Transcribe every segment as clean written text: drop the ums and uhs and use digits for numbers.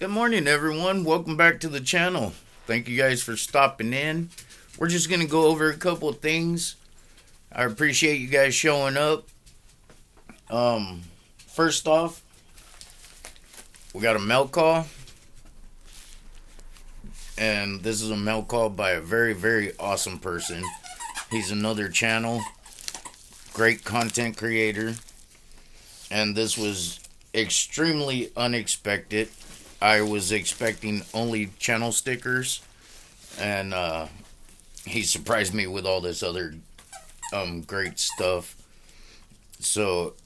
Good morning, everyone. Welcome back to the channel. Thank you guys for stopping in. We're just going to go over a couple of things. I appreciate you guys showing up. First off, we got a mail call. And this is a mail call by a very, very awesome person. He's another channel. Great content creator. And this was extremely unexpected. I was expecting only channel stickers, and he surprised me with all this other great stuff. So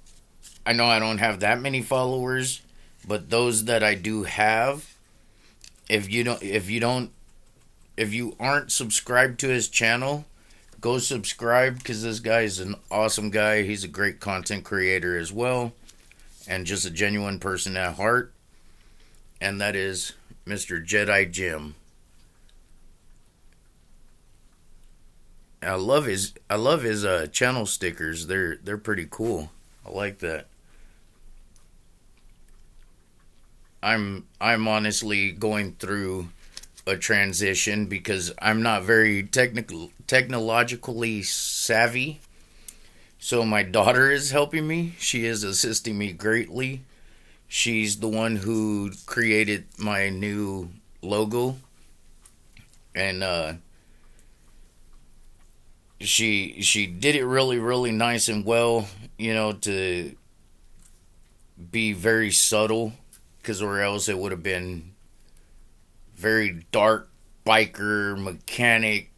I know I don't have that many followers, but those that I do have, if you aren't subscribed to his channel, go subscribe, because this guy is an awesome guy. He's a great content creator as well, and just a genuine person at heart. And that is Mr. Jedi Jim. I love his channel stickers. They're pretty cool. I like that. I'm honestly going through a transition because I'm not very technologically savvy. So my daughter is helping me. She is assisting me greatly. She's the one who created my new logo, and she did it really, really nice and well, to be very subtle, because or else it would have been very dark biker mechanic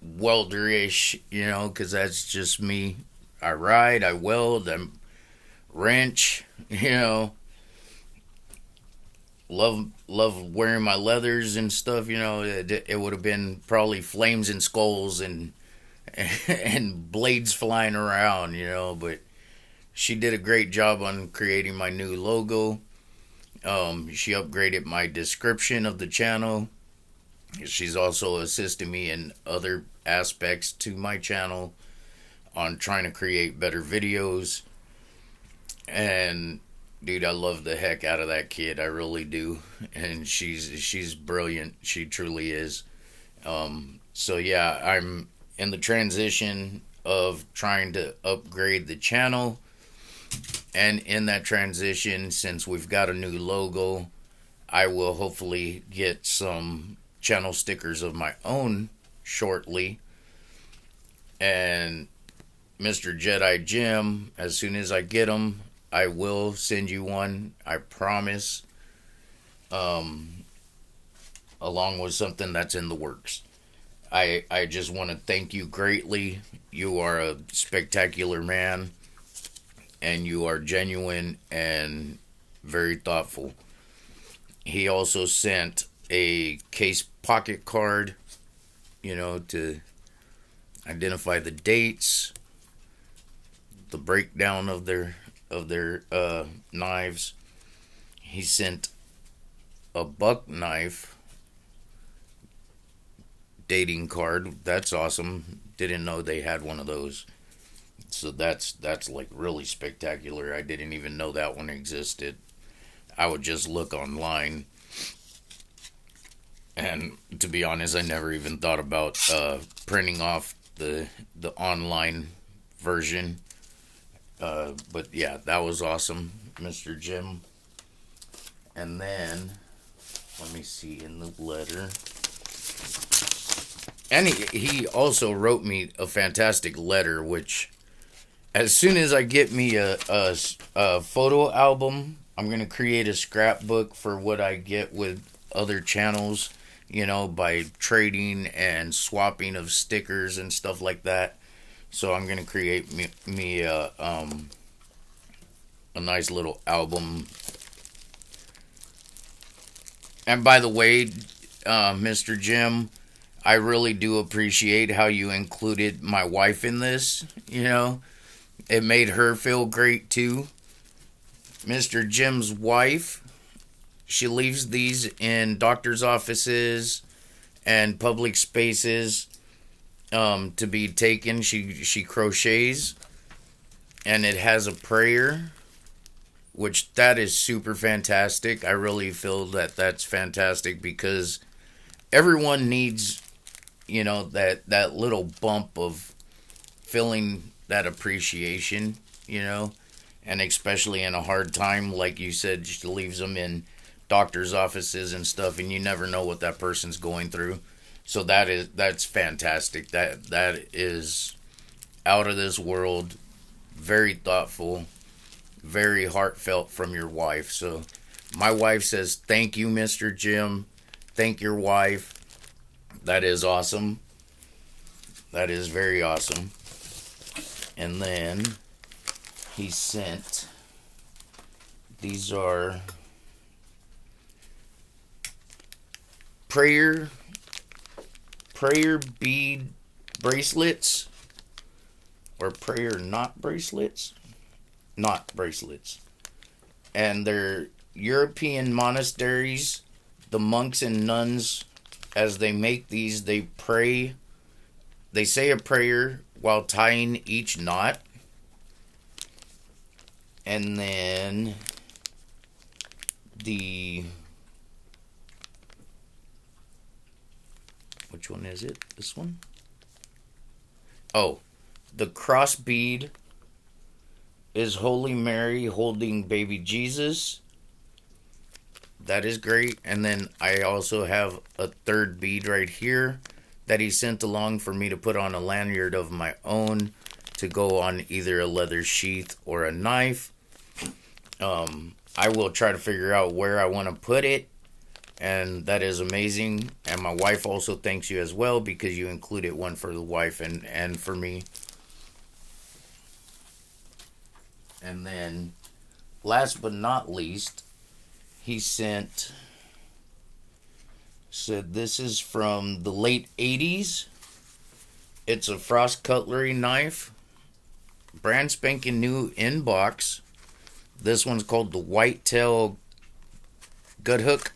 welder-ish, because that's just me. I ride, I weld, I wrench, love wearing my leathers and stuff. It would have been probably flames and skulls and and blades flying around. But she did a great job on creating my new logo. She upgraded my description of the channel. She's also assisted me in other aspects to my channel on trying to create better videos. And dude, I love the heck out of that kid. I really do. And she's brilliant. She truly is. So yeah, I'm in the transition of trying to upgrade the channel. And in that transition, since we've got a new logo, I will hopefully get some channel stickers of my own shortly. And Mr. Jedi Jim, as soon as I get them, I will send you one, I promise, along with something that's in the works. I just want to thank you greatly. You are a spectacular man, and you are genuine and very thoughtful. He also sent a case pocket card, to identify the dates, the breakdown of their knives. He sent a buck knife dating card. That's awesome. Didn't know they had one of those. So that's like really spectacular. I didn't even know that one existed. I would just look online. And to be honest, I never even thought about printing off the online version. But yeah, that was awesome, Mr. Jim. And then, let me see in the letter. And he also wrote me a fantastic letter, which, as soon as I get me a photo album, I'm going to create a scrapbook for what I get with other channels, by trading and swapping of stickers and stuff like that. So I'm gonna create me a nice little album. And by the way, Mr. Jim, I really do appreciate how you included my wife in this. It made her feel great too. Mr. Jim's wife, she leaves these in doctor's offices and public spaces. To be taken. She crochets, and it has a prayer which that is super fantastic. I really feel that that's fantastic because everyone needs, that little bump of feeling that appreciation, and especially in a hard time, like you said, just leaves them in doctors' offices and stuff, and you never know what that person's going through. So that's fantastic. That is out of this world, very thoughtful, very heartfelt from your wife. So my wife says, "Thank you, Mr. Jim. Thank your wife." That is awesome. That is very awesome. And then he sent, these are prayer bead bracelets, or prayer not bracelets. And they're European monasteries. The monks and nuns, as they make these, they pray. They say a prayer while tying each knot. And then which one is it? This one? Oh, the cross bead is Holy Mary holding baby Jesus. That is great. And then I also have a third bead right here that he sent along for me to put on a lanyard of my own to go on either a leather sheath or a knife. I will try to figure out where I want to put it, and that is amazing. And my wife also thanks you as well, because you included one for the wife and for me. And then, last but not least, he said this is from the late 80s. It's a Frost cutlery knife, brand spanking new in box. This one's called the Whitetail Gut Hook.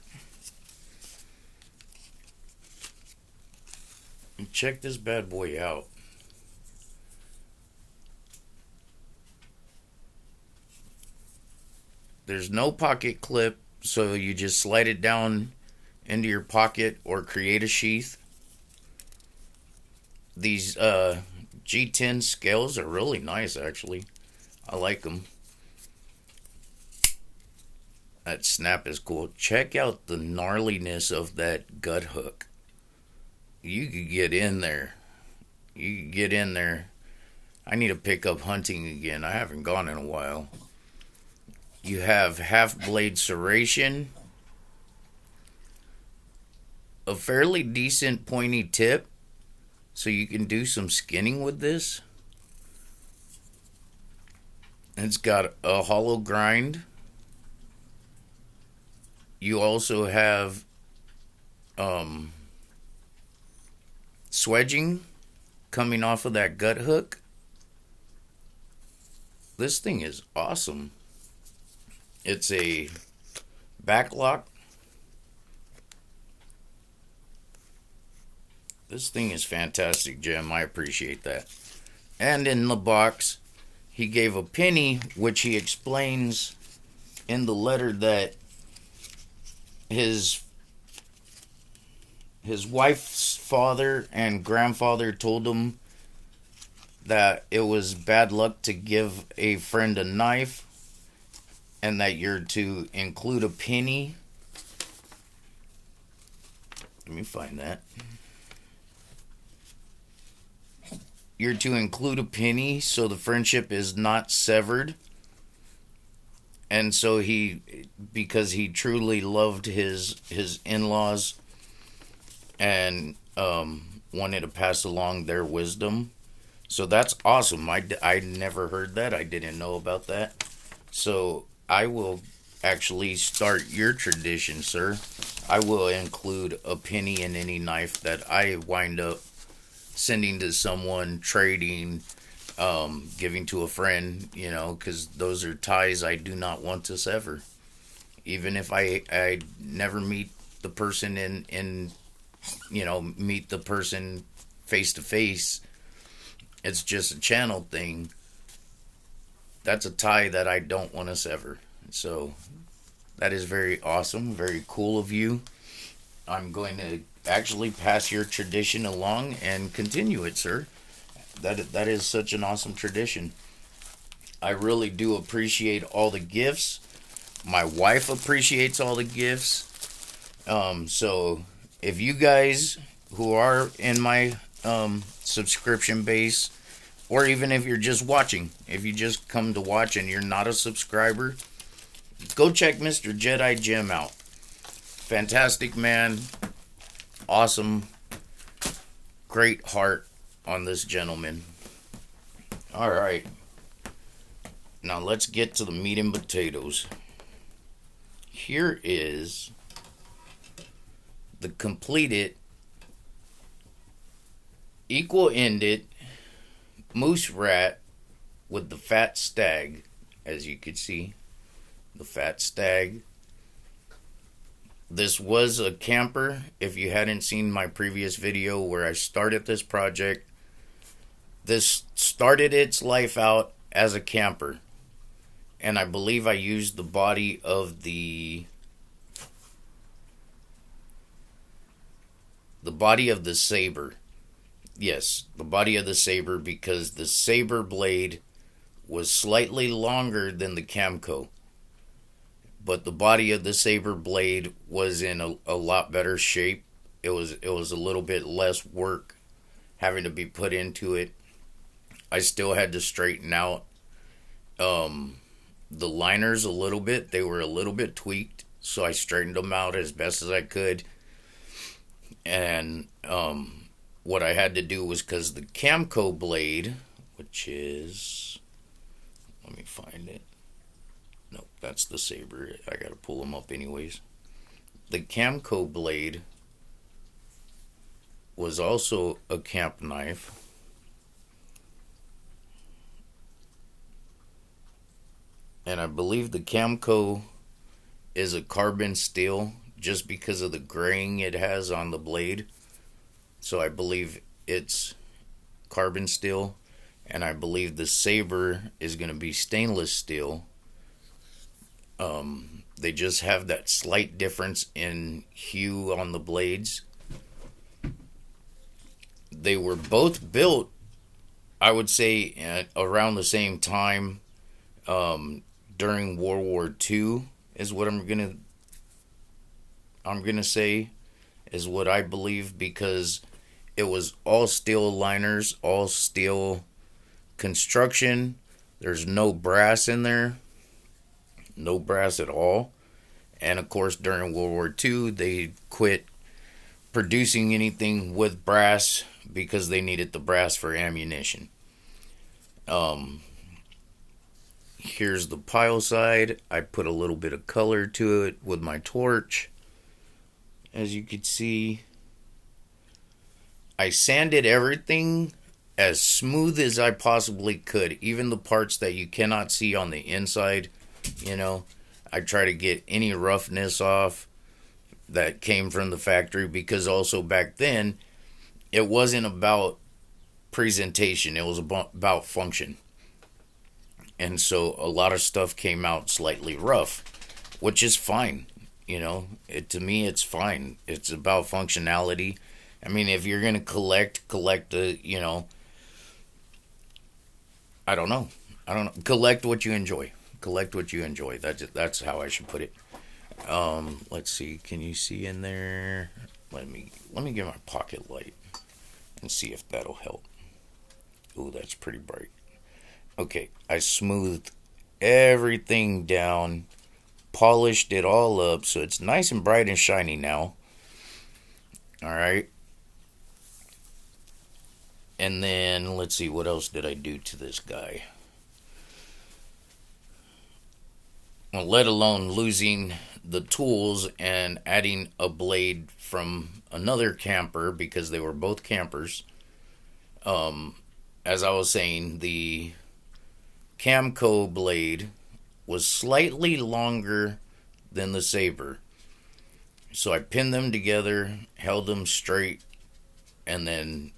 And check this bad boy out. There's no pocket clip, so you just slide it down into your pocket or create a sheath. These G10 scales are really nice, actually. I like them. That snap is cool. Check out the gnarliness of that gut hook. You could get in there. You could get in there. I need to pick up hunting again. I haven't gone in a while. You have half blade serration, a fairly decent pointy tip, so you can do some skinning with this. It's got a hollow grind. You also have swedging coming off of that gut hook. This thing is awesome. It's a backlock. This thing is fantastic, Jim. I appreciate that. And in the box, he gave a penny, which he explains in the letter that his wife's father and grandfather told him that it was bad luck to give a friend a knife, and that you're to include a penny. Let me find that. You're to include a penny so the friendship is not severed. And so because he truly loved his in-laws and wanted to pass along their wisdom. So that's awesome. I never heard that. I didn't know about that. So I will actually start your tradition, sir. I will include a penny in any knife that I wind up sending to someone, trading, giving to a friend, because those are ties I do not want to sever. Even if I never meet the person meet the person face to face, it's just a channel thing. That's a tie that I don't want to sever. So that is very awesome, very cool of you. I'm going to actually pass your tradition along and continue it, sir. That is such an awesome tradition. I really do appreciate all the gifts. My wife appreciates all the gifts. So if you guys who are in my subscription base, or even if you're just watching, if you just come to watch and you're not a subscriber, go check Mr. Jedi Jim out. Fantastic man, awesome, great heart on this gentleman. All right, now let's get to the meat and potatoes. Here is the completed, equal-ended moose rat with the fat stag. As you can see, the fat stag. This was a camper. If you hadn't seen my previous video where I started this project, this started its life out as a camper. And I believe I used the body of the saber. Yes, the body of the saber, because the saber blade was slightly longer than the Camco. But the body of the saber blade was in a lot better shape. It was a little bit less work having to be put into it. I still had to straighten out the liners a little bit. They were a little bit tweaked, so I straightened them out as best as I could. And what I had to do was, because the Camco blade, which is, let me find it. Nope, that's the saber. I gotta pull them up anyways. The Camco blade was also a camp knife. And I believe the Camco is a carbon steel just because of the graying it has on the blade. So I believe it's carbon steel. And I believe the saber is going to be stainless steel. They just have that slight difference in hue on the blades. They were both built, I would say, at around the same time. During World War II is what I'm gonna say, is what I believe, because it was all steel liners, all steel construction. There's no brass in there, no brass at all. And of course, during World War II, they quit producing anything with brass because they needed the brass for ammunition. Here's the pile side. I put a little bit of color to it with my torch. As you can see, I sanded everything as smooth as I possibly could. Even the parts that you cannot see on the inside, I try to get any roughness off that came from the factory, because also back then, it wasn't about presentation. It was about function. And so a lot of stuff came out slightly rough, which is fine. To me, it's fine. It's about functionality. I mean, if you're going to collect the, I don't know. Collect what you enjoy. Collect what you enjoy. That's how I should put it. Let's see. Can you see in there? Let me get my pocket light and see if that'll help. Ooh, that's pretty bright. Okay, I smoothed everything down, polished it all up, so it's nice and bright and shiny now. Alright. And then, let's see, what else did I do to this guy? Well, let alone losing the tools and adding a blade from another camper, because they were both campers. As I was saying, the Camco blade was slightly longer than the saber. So I pinned them together, held them straight, and then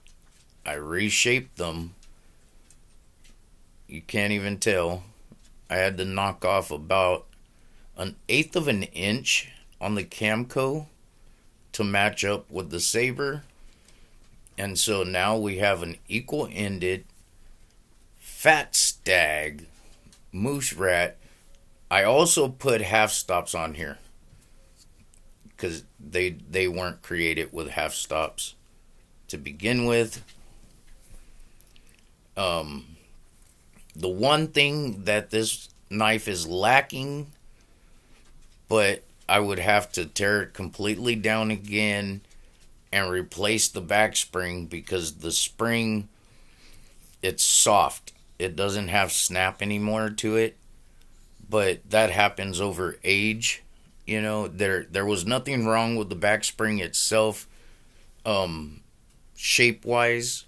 I reshaped them. You can't even tell. I had to knock off about an eighth of an inch on the Camco to match up with the Saber. And so now we have an equal ended fat stag moose rat. I also put half stops on here because they weren't created with half stops to begin with. The one thing that this knife is lacking, but I would have to tear it completely down again and replace the back spring, because the spring, it's soft. It doesn't have snap anymore to it, but that happens over age. You know, there was nothing wrong with the back spring itself, shape wise.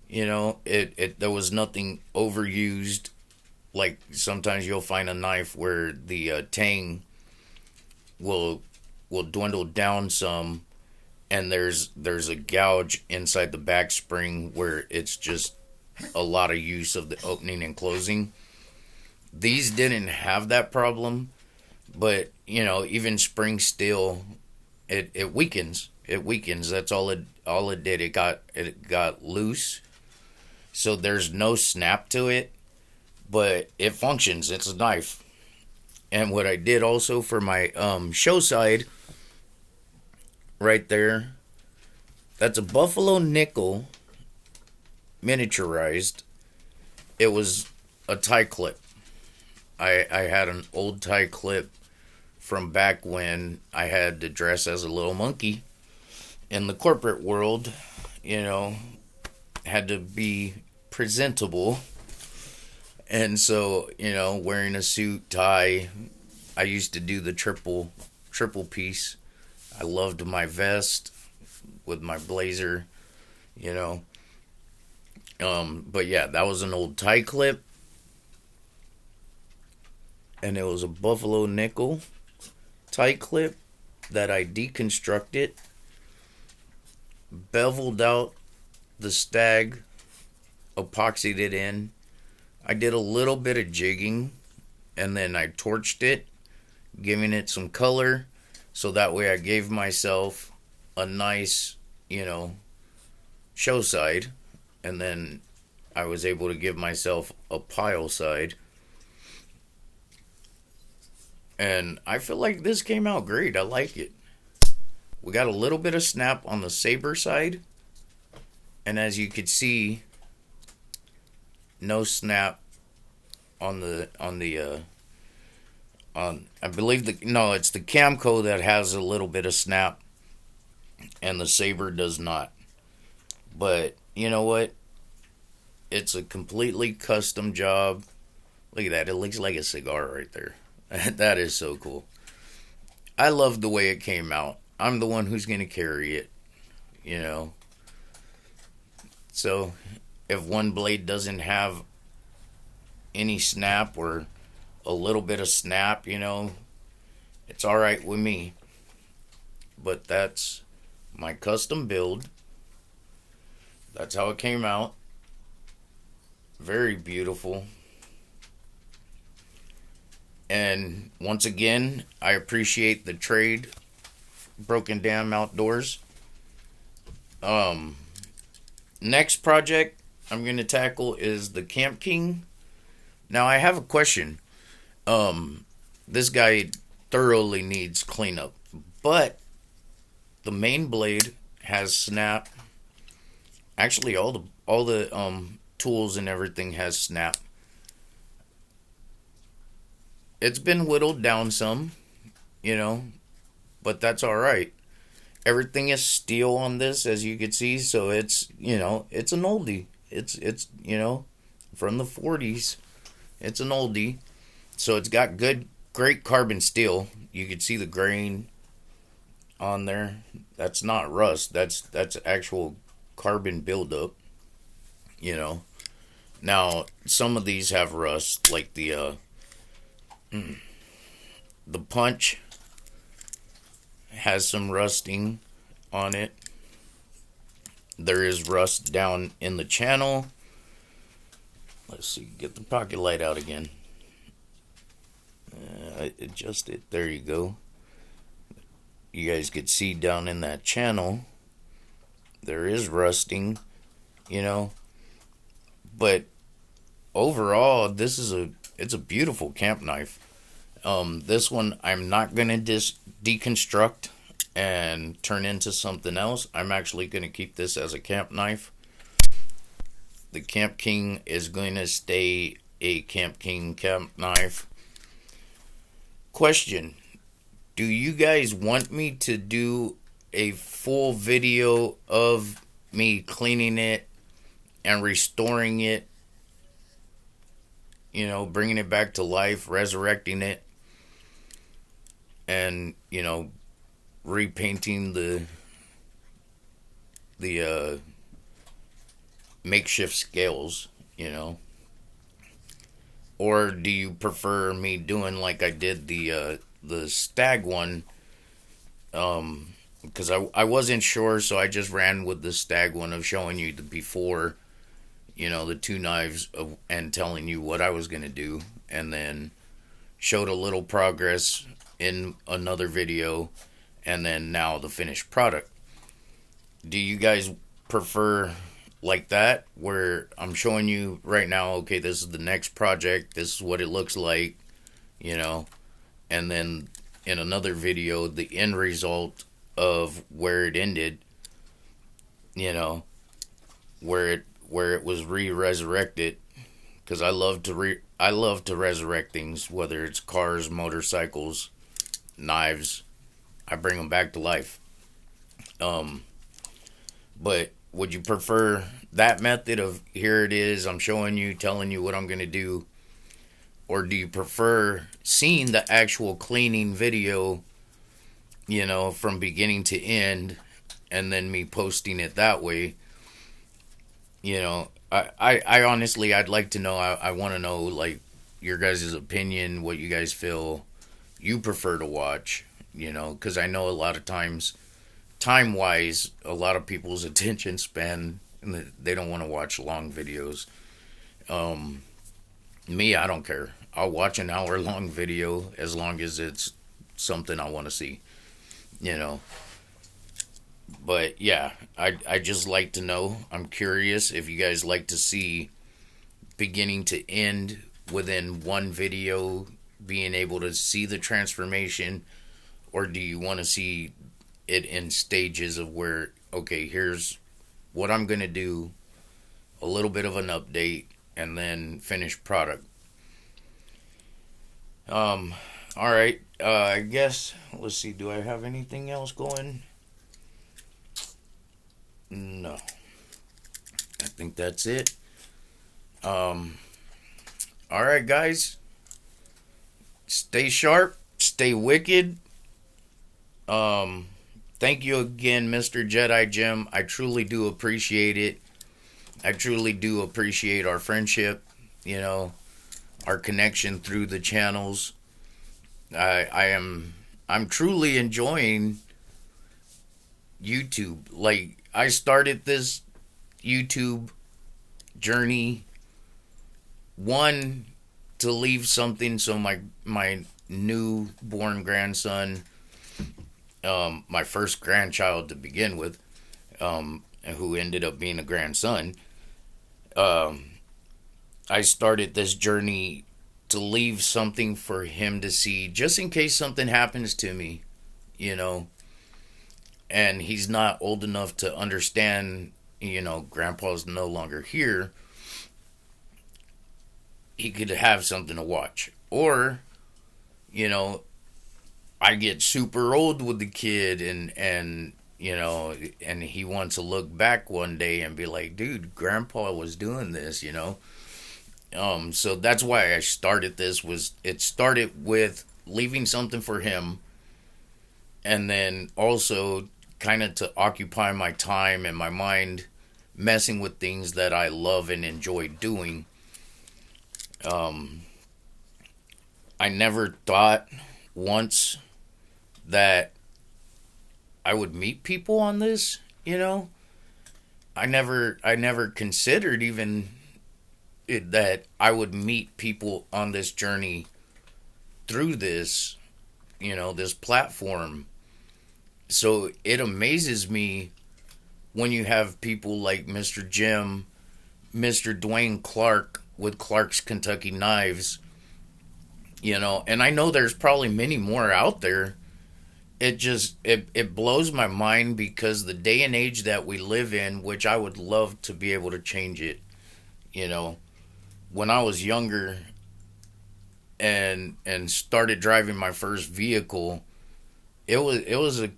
You know, there was nothing overused. Like sometimes you'll find a knife where the tang will dwindle down some, and there's a gouge inside the back spring where it's just a lot of use of the opening and closing. These didn't have that problem, but you know, even spring steel, it weakens. It weakens. That's all it did. It got loose. So there's no snap to it, but it functions. It's a knife. And what I did also for my show side, right there, that's a Buffalo nickel miniaturized. It was a tie clip. I had an old tie clip from back when I had to dress as a little monkey in the corporate world. You know, had to be presentable. And so, you know, wearing a suit, tie, I used to do the triple piece. I loved my vest with my blazer, you know. But yeah, that was an old tie clip. And it was a Buffalo nickel tie clip that I deconstructed, beveled out the stag, epoxied it in. I did a little bit of jigging, and then I torched it, giving it some color, so that way I gave myself a nice, you know, show side, and then I was able to give myself a pile side. And I feel like this came out great. I like it. We got a little bit of snap on the Saber side, and as you could see, no snap on I believe it's the Camco that has a little bit of snap, and the Saber does not. But you know what? It's a completely custom job. Look at that. It looks like a cigar right there. That is so cool. I love the way it came out. I'm the one who's going to carry it, you know. So if one blade doesn't have any snap or a little bit of snap, you know, it's all right with me. But that's my custom build. That's how it came out. Very beautiful. And once again, I appreciate the trade, Broken Dam Outdoors. Next project I'm going to tackle is the Camp King. Now I have a question. This guy thoroughly needs cleanup, but the main blade has snap. Actually, all the tools and everything has snap. It's been whittled down some, you know, but that's all right. Everything is steel on this, as you can see, so it's, you know, it's an oldie. It's you know, from the 40s. It's an oldie. So it's got great carbon steel. You can see the grain on there. That's not rust. That's actual carbon buildup, you know. Now, some of these have rust, like the punch has some rusting on it. There is rust down in the channel. Let's see, get the pocket light out again. adjust it. There you go. You guys could see down in that channel, there is rusting, you know. But overall, it's a beautiful camp knife. This one I'm not gonna deconstruct and turn into something else. I'm actually gonna keep this as a camp knife. The Camp King is going to stay a Camp King camp knife. Question: do you guys want me to do a full video of me cleaning it and restoring it? You know, bringing it back to life, resurrecting it, and repainting the makeshift scales, or do you prefer me doing like I did the stag one? Because I wasn't sure, so I just ran with the stag one of showing you the before, the two knives and telling you what I was gonna do, and then showed a little progress in another video, and then now the finished product. Do you guys prefer like that, where I'm showing you right now, okay, this is the next project, this is what it looks like, and then in another video, the end result of where it ended, where it was resurrected, because I love to resurrect things, whether it's cars, motorcycles, knives. I bring them back to life. But would you prefer that method of here it is, I'm showing you, telling you what I'm going to do? Or do you prefer seeing the actual cleaning video, from beginning to end, and then me posting it that way? I honestly, I'd like to know, I want to know, like, your guys' opinion, what you guys feel you prefer to watch, because I know a lot of times, time-wise, a lot of people's attention span, they don't want to watch long videos. Me, I don't care. I'll watch an hour-long video as long as it's something I want to see, But yeah, I just like to know. I'm curious if you guys like to see beginning to end within one video, being able to see the transformation, or do you want to see it in stages of where, okay, here's what I'm going to do, a little bit of an update, and then finished product. All right. I guess, let's see, do I have anything else going? No. I think that's it. All right, guys. Stay sharp. Stay wicked. Thank you again, Mr. Jedi Jim. I truly do appreciate it. I truly do appreciate our friendship, our connection through the channels. I'm truly enjoying YouTube. Like, I started this YouTube journey, one, to leave something so my newborn grandson, my first grandchild to begin with, who ended up being a grandson, I started this journey to leave something for him to see, just in case something happens to me, and he's not old enough to understand, grandpa's no longer here. He could have something to watch. Or, I get super old with the kid, and and he wants to look back one day and be like, dude, grandpa was doing this, So that's why I started this. It started with leaving something for him, and then also kind of to occupy my time and my mind messing with things that I love and enjoy doing. I never thought once that I would meet people on this, I never considered even that I would meet people on this journey through this, this platform. So it amazes me when you have people like Mr. Jim, Mr. Dwayne Clark with Clark's Kentucky Knives, and I know there's probably many more out there. It blows my mind because the day and age that we live in, which I would love to be able to change it, you know, when I was younger and started driving my first vehicle, it was a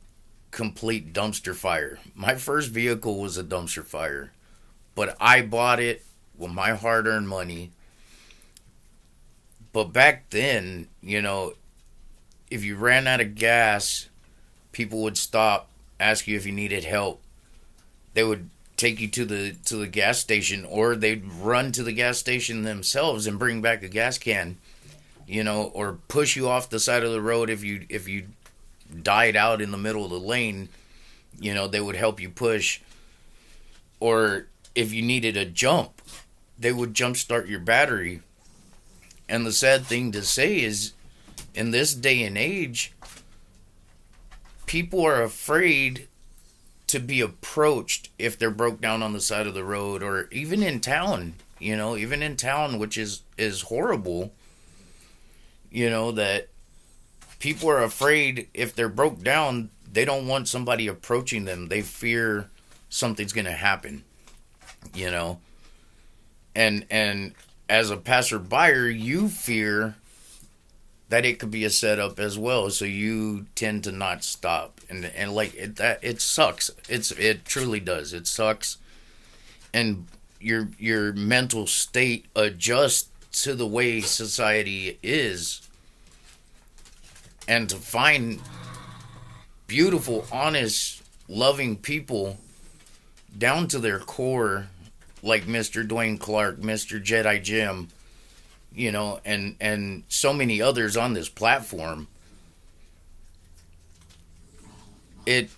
complete dumpster fire. My first vehicle was a dumpster fire, but I bought it with my hard-earned money. But back then, if you ran out of gas, people would stop, ask you if you needed help. They would take you to the gas station, or they'd run to the gas station themselves and bring back a gas can, or push you off the side of the road if you died out in the middle of the lane. They would help you push. Or if you needed a jump, they would jump start your battery. And the sad thing to say is, in this day and age, people are afraid to be approached if they're broke down on the side of the road, or even in town, which is horrible, that people are afraid if they're broke down, they don't want somebody approaching them. They fear something's going to happen, and as a passerby, you fear that it could be a setup as well, so you tend to not stop, and like it sucks. It truly does. It sucks, and your mental state adjusts to the way society is, and to find beautiful, honest, loving people down to their core, like Mr. Dwayne Clark, Mr. Jedi Jim, and so many others on this platform. It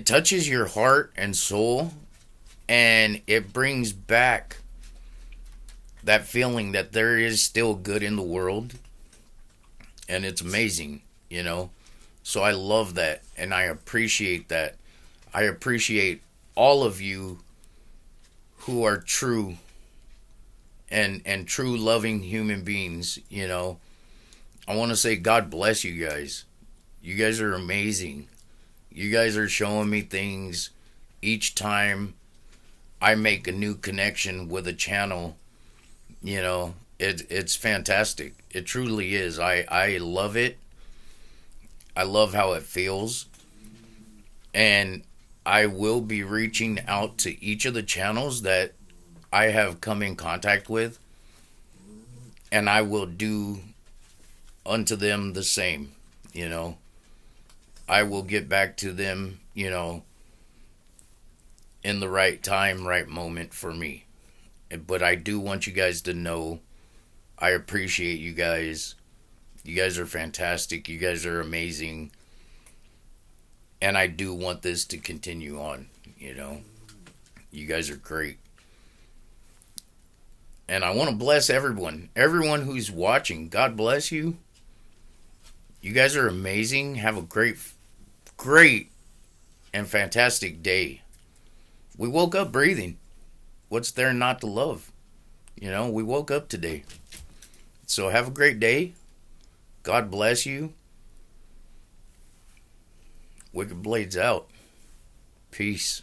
touches your heart and soul, and it brings back that feeling that there is still good in the world, and it's amazing, So I love that, and I appreciate that. I appreciate all of you who are true and true loving human beings. I want to say God bless you guys. You guys are amazing. You guys are showing me things each time I make a new connection with a channel. It's fantastic. It truly is. I love it. I love how it feels. And I will be reaching out to each of the channels that I have come in contact with, and I will do unto them the same. I will get back to them, in the right time, right moment for me. But I do want you guys to know I appreciate you guys. You guys are fantastic. You guys are amazing. And I do want this to continue on, You guys are great. And I want to bless everyone who's watching. God bless you. You guys are amazing. Have a great and fantastic day. We woke up breathing. What's there not to love? We woke up today. So have a great day. God bless you. Wicked Blades out. Peace.